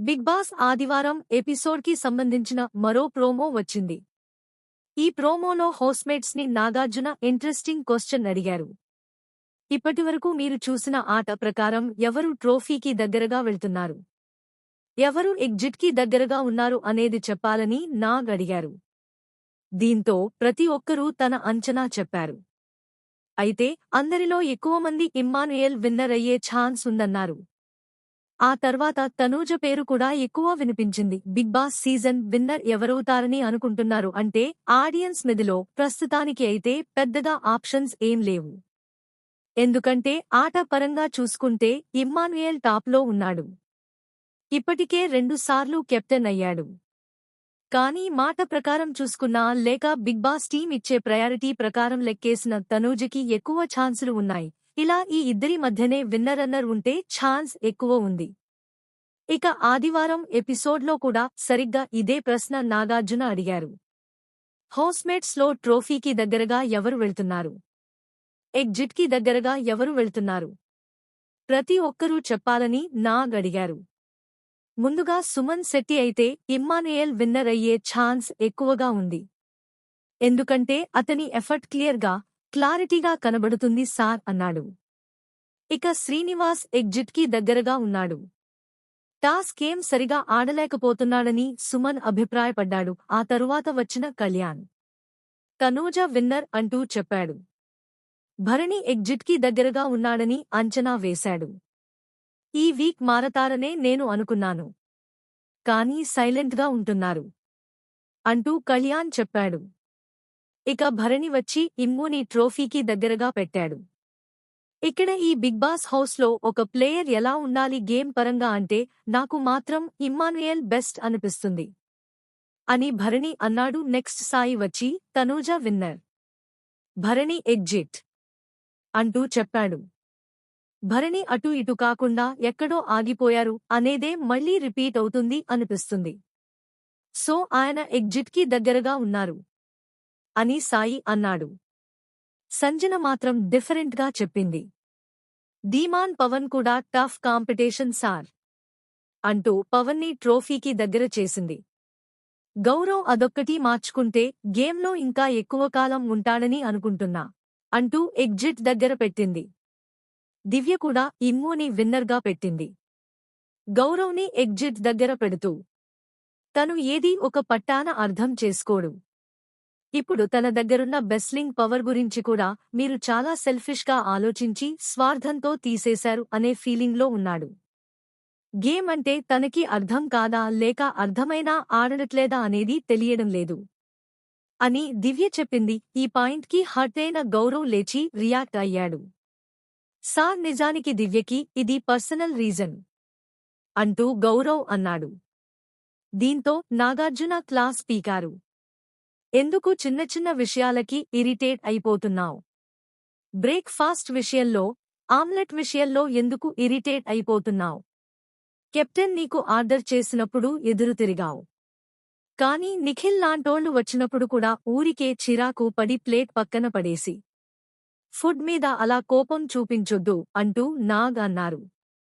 Big boss ఆదివారం ఎపిసోడ్కి సంబంధించిన మరో ప్రోమో వచ్చింది. ఈ ప్రోమోలో హౌస్మేట్స్ ని నాగార్జున ఇంట్రెస్టింగ్ క్వశ్చన్ అడిగారు. ఇప్పటివరకు మీరు చూసిన ఆట ప్రకారం ఎవరు ట్రోఫీకి దగ్గరగా వెళ్తున్నారు, ఎవరు ఎగ్జిట్ కి దగ్గరగా ఉన్నారు అనేది చెప్పాలని నాగ్ అడిగారు. దీంతో ప్రతి ఒక్కరూ తన అంచనా చెప్పారు. అయితే అందరిలో ఎక్కువ మంది ఇమ్మానుయేల్ విన్నర్ అయ్యే ఛాన్స్ ఉందన్నారు. ఆ తర్వాత తనూజ పేరు కూడా ఎక్కువ వినిపించింది. బిగ్ బాస్ సీజన్ విన్నర్ ఎవరవుతారని అనుకుంటున్నారు అంటే ఆడియన్స్ మెదిలో ప్రస్తుతానికి అయితే పెద్దగా ఆప్షన్స్ ఏం లేవు. ఎందుకంటే ఆట పరంగా చూసుకుంటే ఇమ్మానుయేల్ టాప్లో ఉన్నాడు. ఇప్పటికే 2 సార్లు కెప్టెన్ అయ్యాడు. కానీ మాట ప్రకారం చూసుకున్నా లేక బిగ్ బాస్ టీం ఇచ్చే ప్రయారిటీ ప్రకారం లెక్కేసిన తనూజకి ఎక్కువ ఛాన్సులు ఉన్నాయి. ఇలా ఈ ఇద్దరి మధ్యనే విన్నర్ ఉంటే ఛాన్స్ ఎక్కువ ఉంది. ఇక ఆదివారం ఎపిసోడ్లో కూడా సరిగ్గా ఇదే ప్రశ్న నాగార్జున అడిగారు. హౌస్మేట్స్ లో ట్రోఫీకి దగ్గరగా ఎవరు వెళ్తున్నారు, ఎగ్జిట్ కి దగ్గరగా ఎవరు వెళ్తున్నారు, ప్రతి ఒక్కరూ చెప్పాలని నాగ్ అడిగారు. ముందుగా సుమన్ శెట్టి అయితే ఇమ్మానుయేల్ విన్నర్ అయ్యే ఛాన్స్ ఎక్కువగా ఉంది. ఎందుకంటే అతని ఎఫర్ట్ క్లారిటీగా కనబడుతుంది సార్ అన్నాడు. ఇక శ్రీనివాస్ ఎగ్జిట్ కి దగ్గరగా ఉన్నాడు. టాస్క్ ఏం సరిగా ఆడలేకపోతున్నాడని సుమన్ అభిప్రాయపడ్డాడు. ఆ తరువాత వచ్చిన కళ్యాణ్ తనూజ విన్నర్ అంటూ చెప్పాడు. భరణి ఎగ్జిట్ కి దగ్గరగా ఉన్నాడని అంచనా వేశాడు. ఈ వీక్ మారతారనే నేను అనుకున్నాను, కానీ సైలెంట్గా ఉంటున్నారు అంటూ కళ్యాణ్ చెప్పాడు. ఇక భరణి వచ్చి ఇమ్ముని ట్రోఫీకి దగ్గరగా పెట్టాడు. ఇక్కడ ఈ బిగ్ బాస్ హౌస్లో ఒక ప్లేయర్ ఎలా ఉండాలి గేమ్ పరంగా అంటే నాకు మాత్రం ఇమ్మానుయేల్ బెస్ట్ అనిపిస్తుంది అని భరణి అన్నాడు. నెక్స్ట్ సాయి వచ్చి తనూజ విన్నర్, భరణి ఎగ్జిట్ అంటూ చెప్పాడు. భరణి అటు ఇటు కాకుండా ఎక్కడో ఆగిపోయారు అనేదే మళ్లీ రిపీట్ అవుతుంది అనిపిస్తుంది. సో ఆయన ఎగ్జిట్ కి దగ్గరగా ఉన్నారు అని సాయి అన్నాడు. సంజన మాత్రం డిఫరెంట్గా చెప్పింది. ధీమాన్ పవన్ కూడా టఫ్ కాంపిటీషన్ సార్ అంటూ పవన్ని ట్రోఫీకి దగ్గర చేసింది. గౌరవ్ అదొక్కటి మార్చుకుంటే గేమ్లో ఇంకా ఎక్కువ కాలం ఉంటాడని అనుకుంటున్నా అంటూ ఎగ్జిట్ దగ్గర పెట్టింది. దివ్య కూడా ఇమ్ముని విన్నర్గా పెట్టింది. గౌరవ్ని ఎగ్జిట్ దగ్గర పెడుతూ తను ఏదీ ఒక పట్టాన అర్థం చేసుకోడు. ఇప్పుడు తన దగ్గరున్న బెస్లింగ్ పవర్ గురించి కూడా మీరు చాలా సెల్ఫిష్గా ఆలోచించి స్వార్థంతో తీసేశారు అనే ఫీలింగ్లో ఉన్నాడు. గేమ్ అంటే తనకి అర్థం కాదా లేక అర్థమైనా ఆడట్లేదా అనేది తెలియడం లేదు అని దివ్య చెప్పింది. ఈ పాయింట్కి హర్ట్ అయిన గౌరవ్ లేచి రియాక్ట్ అయ్యాడు. సార్ నిజానికి దివ్యకి ఇది పర్సనల్ రీజన్ అంటూ గౌరవ్ అన్నాడు. దీంతో నాగార్జున క్లాస్ పీకారు. ఎందుకు చిన్న చిన్న విషయాలకి ఇరిటేట్ అయిపోతున్నావ్? బ్రేక్ఫాస్ట్ విషయంలో, ఆమ్లెట్ విషయంలో ఎందుకు ఇరిటేట్ అయిపోతున్నావ్? కెప్టెన్ నీకు ఆర్డర్ చేసినప్పుడు ఎదురు తిరిగావు, కానీ నిఖిల్ లాంటోళ్లు వచ్చినప్పుడు కూడా ఊరికే చిరాకు పడి ప్లేట్ పక్కన పడేసి ఫుడ్ మీద అలా కోపం చూపించొద్దు అంటూ నాగ్ అన్నారు.